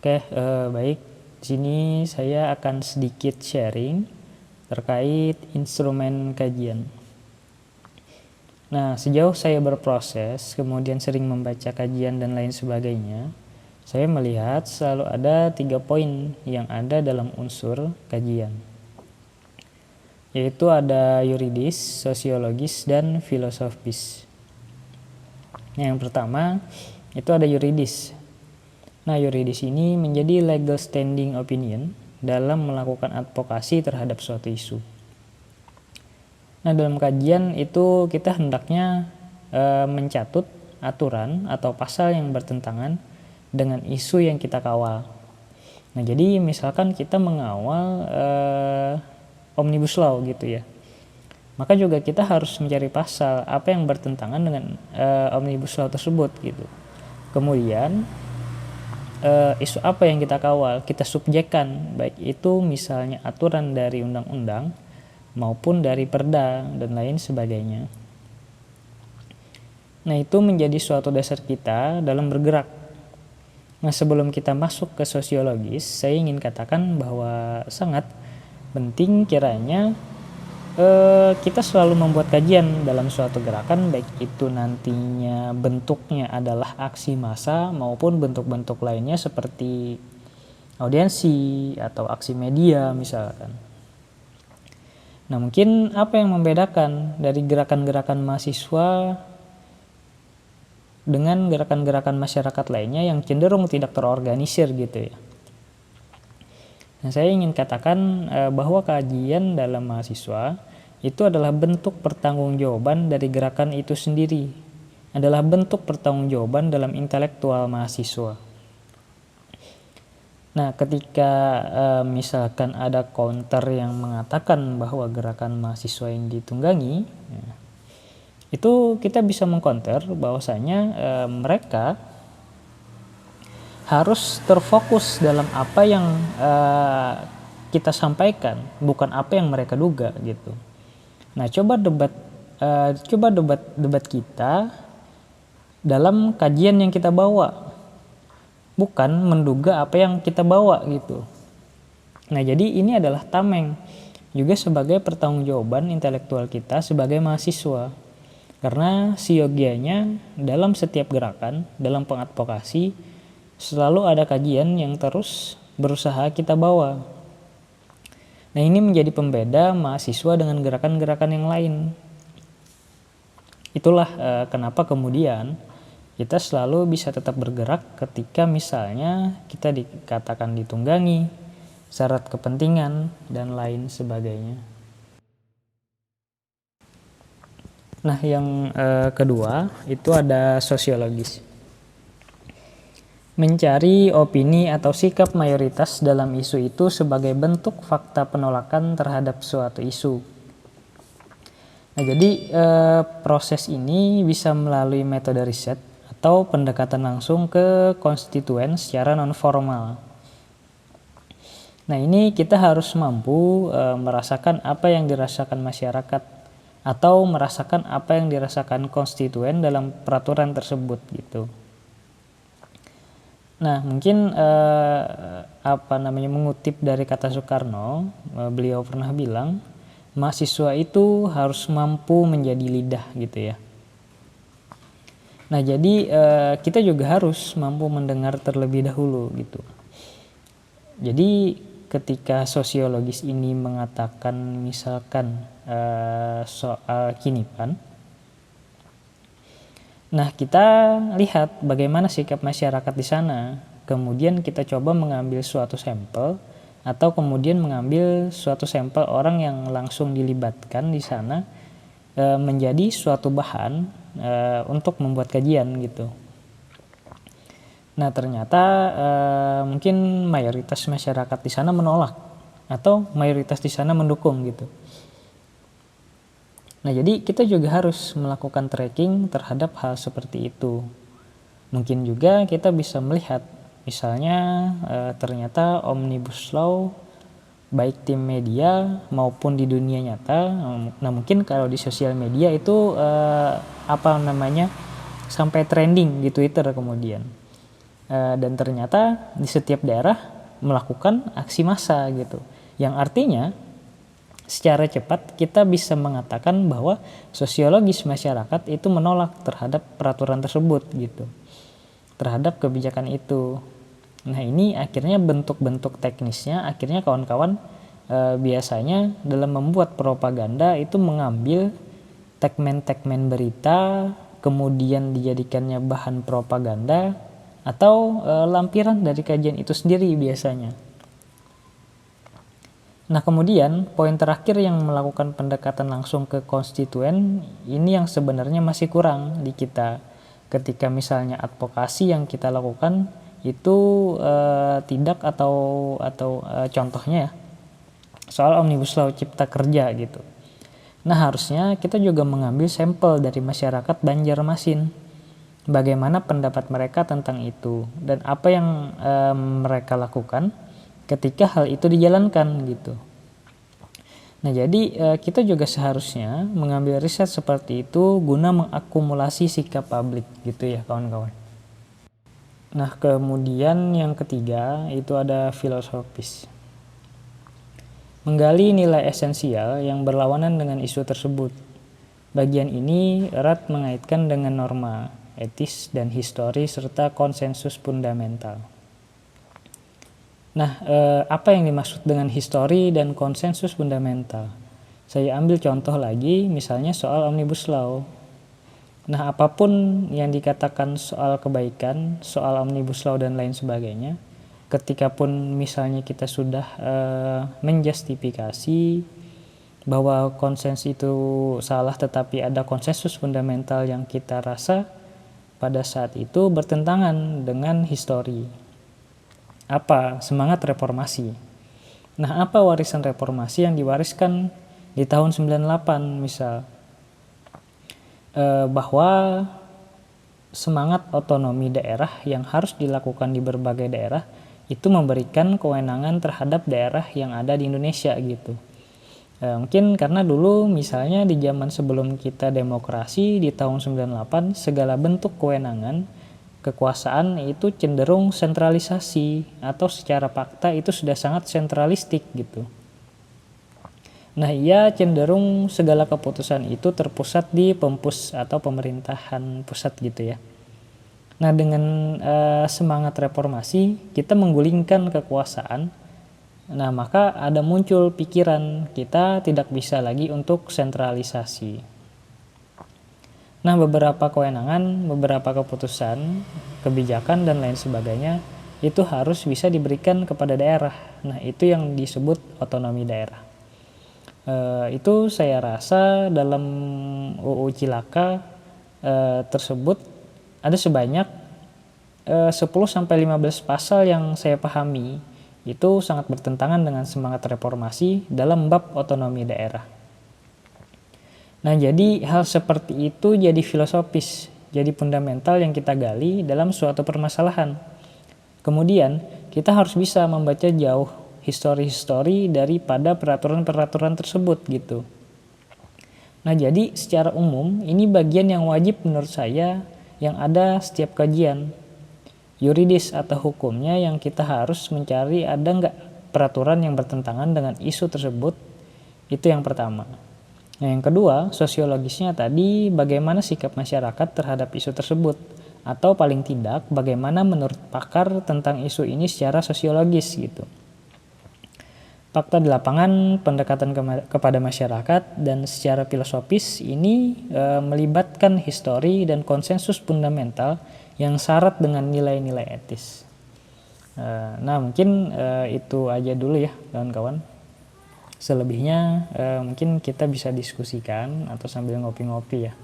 Baik. Di sini saya akan sedikit sharing terkait instrumen kajian. Nah, sejauh saya berproses, kemudian sering membaca kajian dan lain sebagainya, saya melihat selalu ada 3 poin yang ada dalam unsur kajian, yaitu ada yuridis, sosiologis, dan filosofis. Yang pertama, itu ada yuridis. Nah, yuridis ini menjadi legal standing opinion dalam melakukan advokasi terhadap suatu isu. Nah, dalam kajian itu kita hendaknya mencatut aturan atau pasal yang bertentangan dengan isu yang kita kawal. Nah, jadi misalkan kita mengawal Omnibus Law gitu ya, maka juga kita harus mencari pasal apa yang bertentangan dengan Omnibus Law tersebut gitu. Kemudian isu apa yang kita kawal, kita subjekkan, baik itu misalnya aturan dari undang-undang maupun dari perda dan lain sebagainya. Nah, itu menjadi suatu dasar kita dalam bergerak. Nah, sebelum kita masuk ke sosiologis, saya ingin katakan bahwa sangat penting kiranya kita selalu membuat kajian dalam suatu gerakan, baik itu nantinya bentuknya adalah aksi massa maupun bentuk-bentuk lainnya seperti audiensi atau aksi media misalkan. Nah, mungkin apa yang membedakan dari gerakan-gerakan mahasiswa dengan gerakan-gerakan masyarakat lainnya yang cenderung tidak terorganisir gitu ya. Nah, saya ingin katakan bahwa kajian dalam mahasiswa itu adalah bentuk pertanggungjawaban dari gerakan itu sendiri, adalah bentuk pertanggungjawaban dalam intelektual mahasiswa. Nah, ketika misalkan ada counter yang mengatakan bahwa gerakan mahasiswa yang ditunggangi, itu kita bisa mengcounter bahwasanya mereka harus terfokus dalam apa yang kita sampaikan, bukan apa yang mereka duga gitu. Nah, coba debat kita dalam kajian yang kita bawa, bukan menduga apa yang kita bawa gitu. Nah, jadi ini adalah tameng juga sebagai pertanggungjawaban intelektual kita sebagai mahasiswa. Karena siogianya dalam setiap gerakan, dalam pengadvokasi, selalu ada kajian yang terus berusaha kita bawa. Nah, ini menjadi pembeda mahasiswa dengan gerakan-gerakan yang lain. Itulah kenapa kemudian kita selalu bisa tetap bergerak ketika misalnya kita dikatakan ditunggangi, syarat kepentingan, dan lain sebagainya. Nah, yang kedua itu ada sosiologis. Mencari opini atau sikap mayoritas dalam isu itu sebagai bentuk fakta penolakan terhadap suatu isu. Nah, jadi proses ini bisa melalui metode riset atau pendekatan langsung ke konstituen secara non-formal. Nah, ini kita harus mampu merasakan apa yang dirasakan masyarakat atau merasakan apa yang dirasakan konstituen dalam peraturan tersebut gitu. Nah, mungkin mengutip dari kata Soekarno, beliau pernah bilang, mahasiswa itu harus mampu menjadi lidah gitu ya. Nah, jadi kita juga harus mampu mendengar terlebih dahulu gitu. Jadi ketika sosiologis ini mengatakan misalkan soal kinipan, nah kita lihat bagaimana sikap masyarakat di sana. Kemudian kita coba mengambil suatu sampel atau kemudian mengambil suatu sampel orang yang langsung dilibatkan di sana menjadi suatu bahan untuk membuat kajian gitu. Nah, ternyata mungkin mayoritas masyarakat di sana menolak atau mayoritas di sana mendukung gitu. Nah, jadi kita juga harus melakukan tracking terhadap hal seperti itu. Mungkin juga kita bisa melihat misalnya ternyata Omnibus Law baik tim media maupun di dunia nyata. Nah, mungkin kalau di sosial media itu sampai trending di Twitter kemudian. Dan ternyata di setiap daerah melakukan aksi massa gitu. Yang artinya secara cepat kita bisa mengatakan bahwa sosiologis masyarakat itu menolak terhadap peraturan tersebut gitu, terhadap kebijakan itu. Nah ini akhirnya bentuk-bentuk teknisnya, akhirnya kawan-kawan biasanya dalam membuat propaganda itu mengambil segmen-segmen berita, kemudian dijadikannya bahan propaganda atau lampiran dari kajian itu sendiri biasanya. Nah kemudian poin terakhir yang melakukan pendekatan langsung ke konstituen ini yang sebenarnya masih kurang di kita. Ketika misalnya advokasi yang kita lakukan itu tidak atau contohnya ya, soal Omnibus Law Cipta Kerja gitu. Nah harusnya kita juga mengambil sampel dari masyarakat Banjarmasin. Bagaimana pendapat mereka tentang itu dan apa yang mereka lakukan ketika hal itu dijalankan gitu. Nah jadi kita juga seharusnya mengambil riset seperti itu guna mengakumulasi sikap publik gitu ya kawan-kawan. Nah kemudian yang ketiga itu ada filosofis. Menggali nilai esensial yang berlawanan dengan isu tersebut. Bagian ini erat mengaitkan dengan norma, etis, dan histori serta konsensus fundamental. Nah, apa yang dimaksud dengan histori dan konsensus fundamental? Saya ambil contoh lagi, misalnya soal Omnibus Law. Nah, apapun yang dikatakan soal kebaikan, soal Omnibus Law dan lain sebagainya, ketika pun misalnya kita sudah menjustifikasi bahwa konsensus itu salah tetapi ada konsensus fundamental yang kita rasa pada saat itu bertentangan dengan histori. Apa? Semangat reformasi. Nah, apa warisan reformasi yang diwariskan di tahun 98 misal? Bahwa semangat otonomi daerah yang harus dilakukan di berbagai daerah itu memberikan kewenangan terhadap daerah yang ada di Indonesia gitu. Mungkin karena dulu misalnya di zaman sebelum kita demokrasi di tahun 98 segala bentuk kewenangan kekuasaan itu cenderung sentralisasi atau secara fakta itu sudah sangat sentralistik gitu. Nah ia cenderung segala keputusan itu terpusat di Pempus atau pemerintahan pusat gitu ya. Nah dengan semangat reformasi kita menggulingkan kekuasaan. Nah maka ada muncul pikiran kita tidak bisa lagi untuk sentralisasi. Nah beberapa kewenangan, beberapa keputusan, kebijakan dan lain sebagainya itu harus bisa diberikan kepada daerah. Nah itu yang disebut otonomi daerah. Itu saya rasa dalam UU Cilaka tersebut ada sebanyak 10-15 pasal yang saya pahami itu sangat bertentangan dengan semangat reformasi dalam bab otonomi daerah. Nah jadi hal seperti itu jadi filosofis, jadi fundamental yang kita gali dalam suatu permasalahan. Kemudian kita harus bisa membaca jauh histori-histori daripada peraturan-peraturan tersebut gitu. Nah jadi secara umum ini bagian yang wajib menurut saya yang ada setiap kajian yuridis atau hukumnya yang kita harus mencari ada nggak peraturan yang bertentangan dengan isu tersebut. Itu yang pertama. Nah yang kedua sosiologisnya tadi bagaimana sikap masyarakat terhadap isu tersebut atau paling tidak bagaimana menurut pakar tentang isu ini secara sosiologis gitu. Fakta di lapangan, pendekatan kepada masyarakat, dan secara filosofis ini melibatkan histori dan konsensus fundamental yang syarat dengan nilai-nilai etis. Nah mungkin itu aja dulu ya kawan-kawan. Selebihnya mungkin kita bisa diskusikan atau sambil ngopi-ngopi ya.